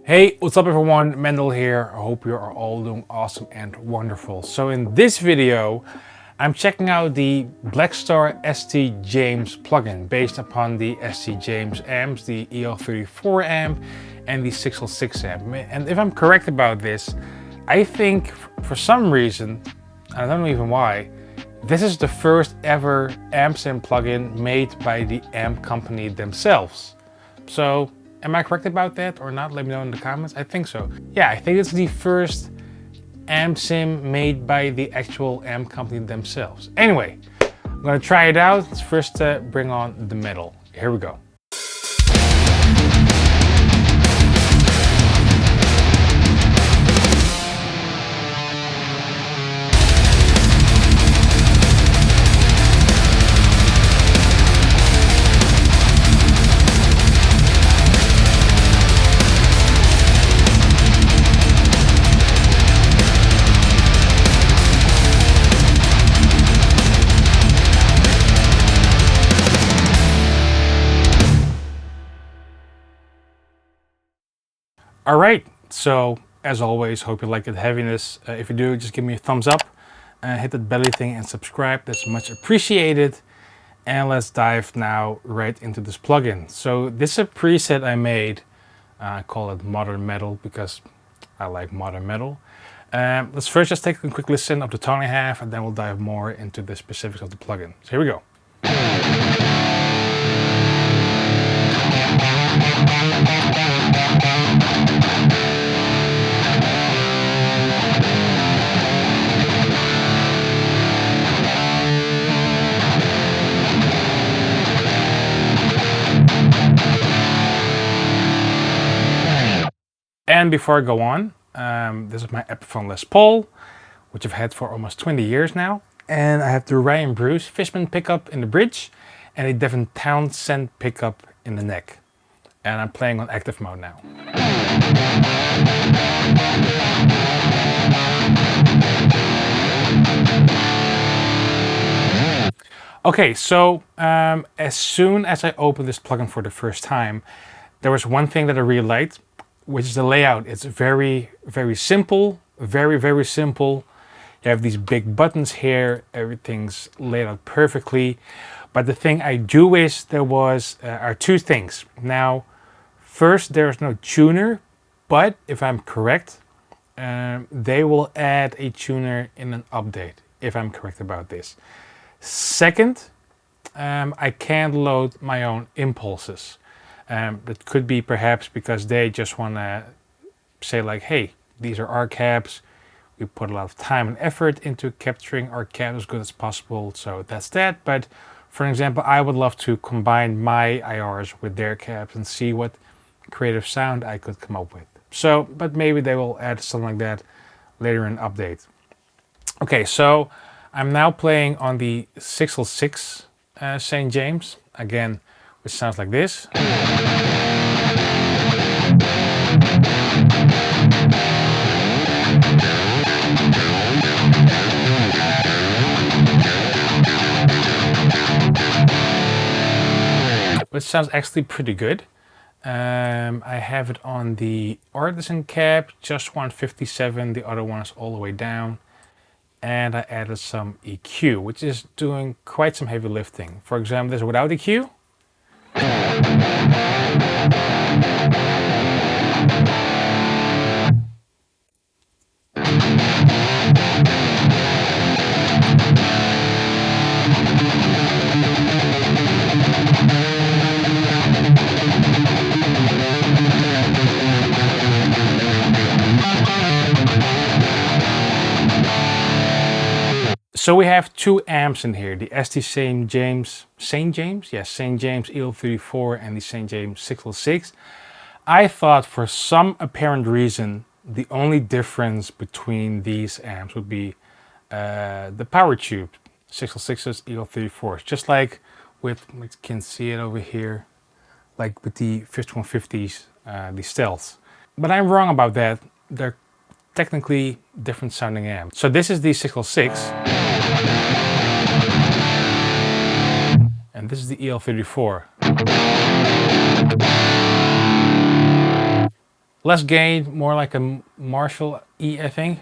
Hey, what's up everyone? Mendel here. I hope you are all doing awesome and wonderful. So in this video, I'm checking out the Blackstar ST James plugin based upon the ST James amps, the EL34 amp and the 606 amp. And if I'm correct about this, I think for some reason, I don't know even why, this is the first ever amp sim plugin made by the amp company themselves. So am I correct about that or not? Let me know in the comments. I think so. Yeah, I think it's the first amp sim made by the actual amp company themselves. Anyway, I'm gonna try it out. Let's first bring on the metal. Here we go. All right, so as always, hope you like the heaviness. If you do, just give me a thumbs up, hit that belly thing and subscribe. That's much appreciated. And let's dive now right into this plugin. So this is a preset I made. I call it Modern Metal because I like modern metal. Let's first just take a quick listen of the tone I have, and then we'll dive more into the specifics of the plugin. So here we go. And before I go on, this is my Epiphone Les Paul, which I've had for almost 20 years now. And I have the Ryan Bruce Fishman pickup in the bridge and a Devin Townsend pickup in the neck. And I'm playing on active mode now. Okay, so as soon as I opened this plugin for the first time, there was one thing that I really liked, which is the layout. It's very, very simple, very simple. You have these big buttons here, everything's laid out perfectly. But the thing I do wish there are two things. Now, first, there's no tuner, but if I'm correct, they will add a tuner in an update, if I'm correct about this. Second, I can't load my own impulses. That could be perhaps because they just want to say like, hey, these are our cabs. We put a lot of time and effort into capturing our cabs as good as possible. So that's that. But for example, I would love to combine my IRs with their cabs and see what creative sound I could come up with. So, but maybe they will add something like that later in update. Okay, so I'm now playing on the 606 St. James, again, which sounds like this. Which sounds actually pretty good. I have it on the Artisan cab, just 157, the other one is all the way down. And I added some EQ, which is doing quite some heavy lifting. For example, this without EQ. So we have two amps in here, the ST St. James EL34 and the St. James 606. I thought for some apparent reason, the only difference between these amps would be the power tube, 606s, EL34s. Just like with, you can see it over here, like with the 5150s, the Stealths. But I'm wrong about that. They're technically different sounding amps. So this is the 606. And this is the EL34. Less gain, more like a Marshall E, I think.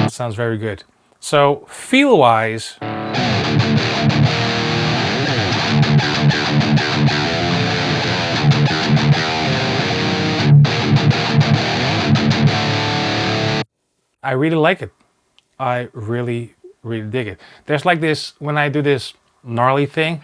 That sounds very good. So feel-wise, I really like it. I really dig it. There's like this, when I do this gnarly thing,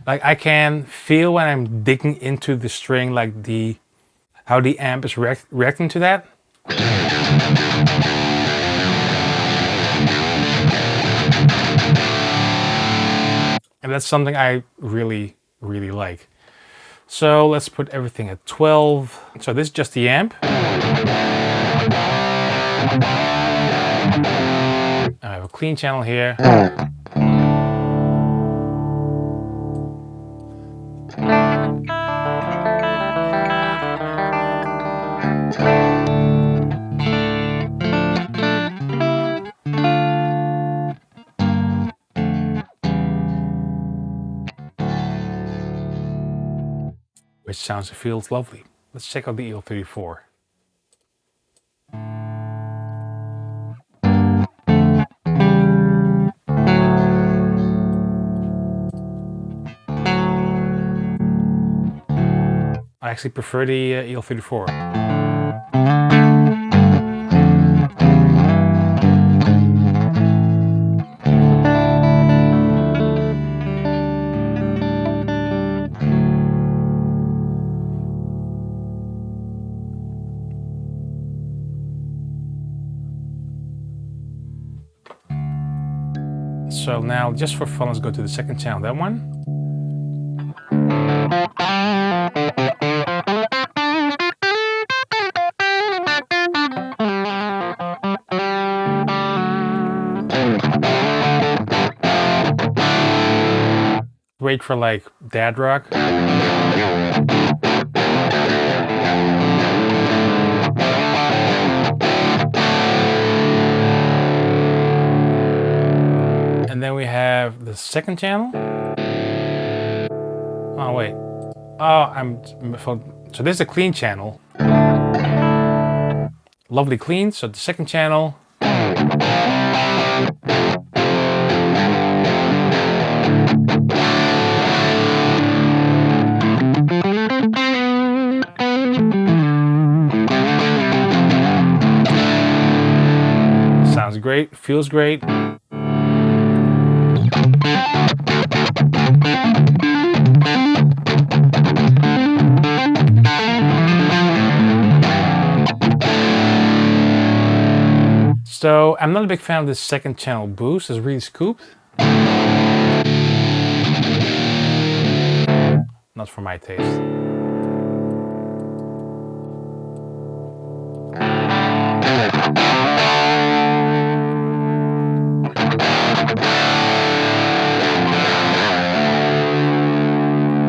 like I can feel when I'm digging into the string, like how the amp is reacting to that. And that's something I really like. So let's put everything at 12. So this is just the amp. I have a clean channel here. Which sounds and feels lovely. Let's check out the EL34. I actually prefer the EL34. So now, just for fun, let's go to the second channel, that one. Great for like dad rock. And then we have the second channel. Oh wait. Oh, so this is a clean channel. Lovely clean. So the second channel. Sounds great, feels great. So I'm not a big fan of this second channel boost. It's really scooped. Not for my taste.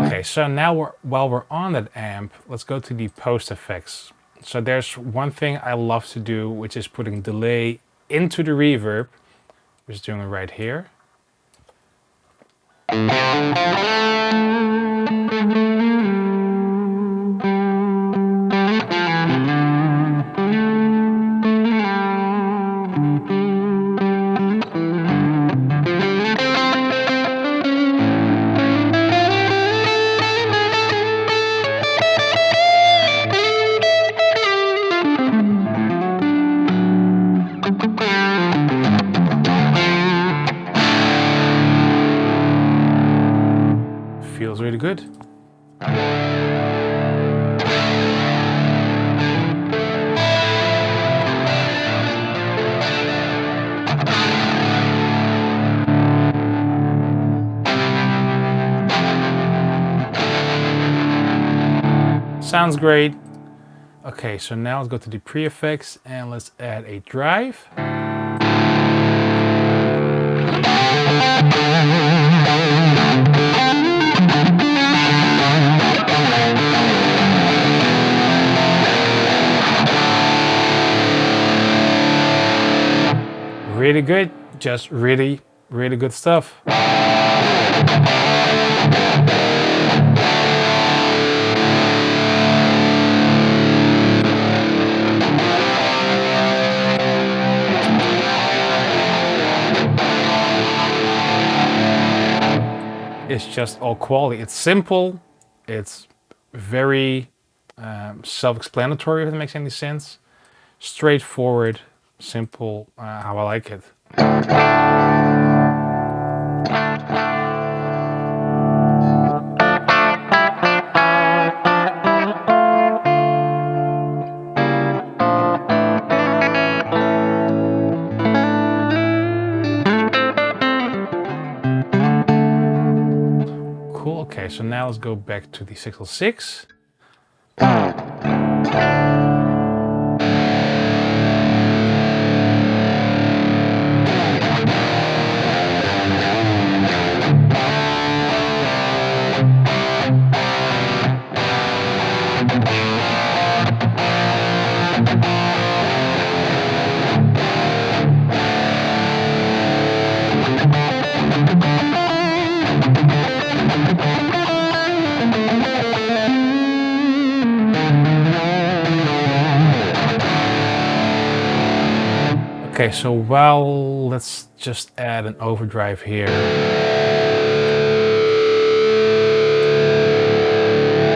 Okay, so now while we're on that amp, let's go to the post effects. So there's one thing I love to do, which is putting delay into the reverb. We're just doing it right here. Feels really good. Sounds great. Okay, so now let's go to the pre-effects and let's add a drive. really good, just really, really good stuff. It's just all quality. It's simple. It's very self-explanatory, if it makes any sense. Straightforward, simple, how I like it. Cool, okay, so now let's go back to the 606. Okay, so let's just add an overdrive here.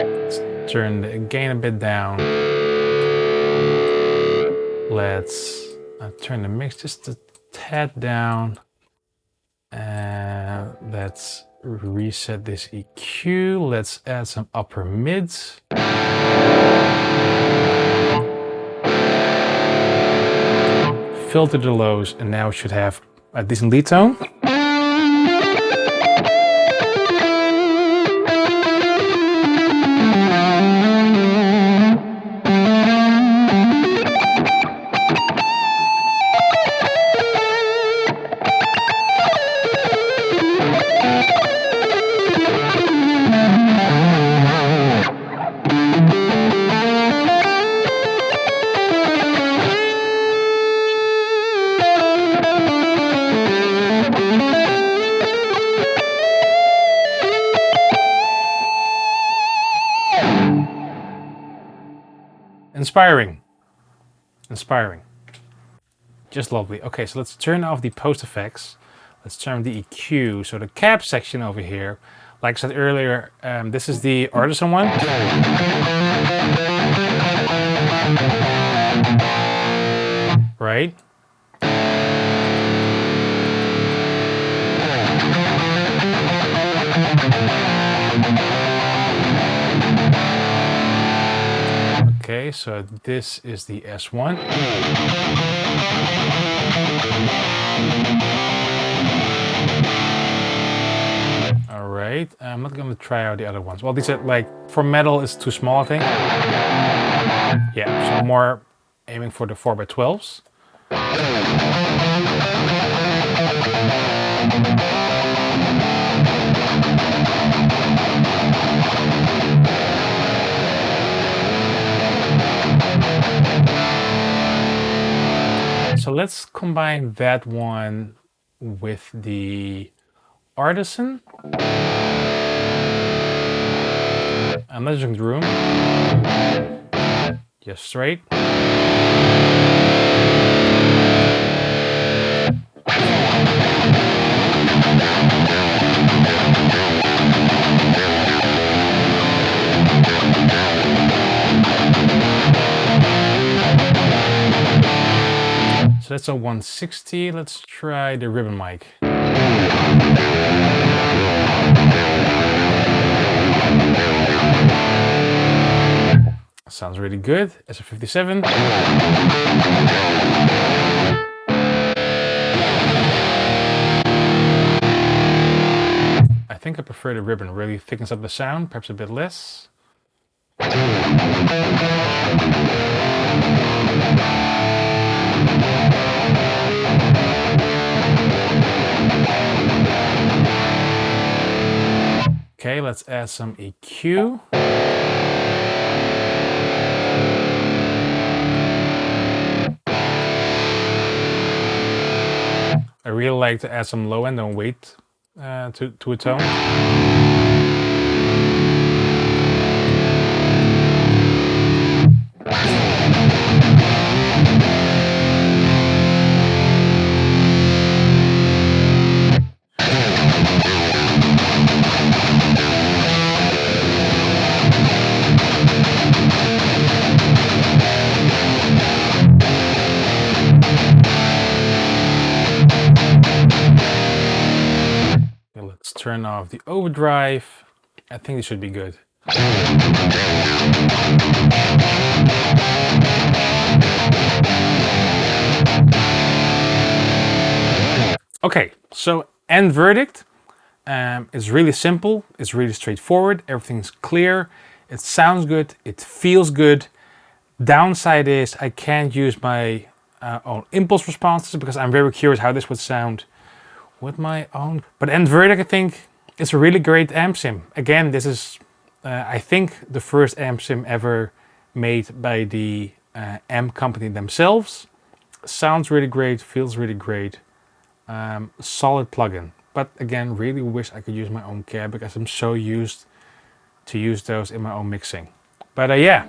Let's turn the gain a bit down. Let's turn the mix just a tad down. And let's reset this EQ. Let's add some upper mids. Filter the lows, and now it should have a decent lead tone. Inspiring. Just lovely. Okay, so let's turn off the post effects. Let's turn the EQ. So the cab section over here, like I said earlier, this is the Artisan one. Right? Okay, so this is the S1. All right, I'm not going to try out the other ones. Well, these are like, for metal it's too small, I think. Yeah, so more aiming for the 4x12s. So let's combine that one with the Artisan. I'm measuring the room. Just straight. So that's a 160. Let's try the ribbon mic. Sounds really good. As a 57. I think I prefer the ribbon. Really thickens up the sound, perhaps a bit less. Okay, let's add some EQ. I really like to add some low end and weight to a tone. Let's turn off the overdrive. I think this should be good. Okay, so end verdict is really simple. It's really straightforward. Everything's clear. It sounds good. It feels good. Downside is I can't use my own impulse responses because I'm very curious how this would sound with my own. But end verdict, I think it's a really great amp sim. Again, this is I think the first amp sim ever made by the amp company themselves. Sounds really great, feels really great. Solid plugin. But again, really wish I could use my own cab because I'm so used to use those in my own mixing. But yeah.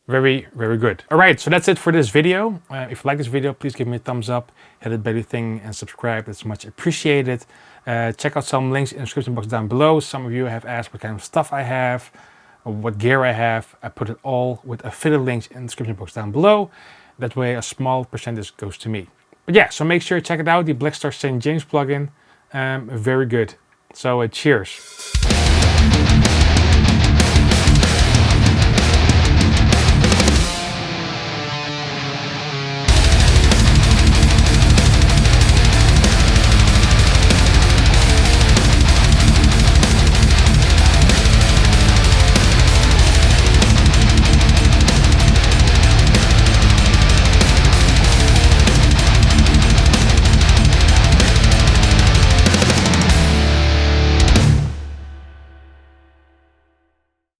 Very, very good. All right, so that's it for this video. If you like this video, please give me a thumbs up, hit the belly thing and subscribe. It's much appreciated. Check out some links in the description box down below. Some of you have asked what kind of stuff I have, or what gear I have. I put it all with affiliate links in the description box down below. That way a small percentage goes to me. But yeah, so make sure you check it out, the Blackstar St. James plugin. Very good. So cheers.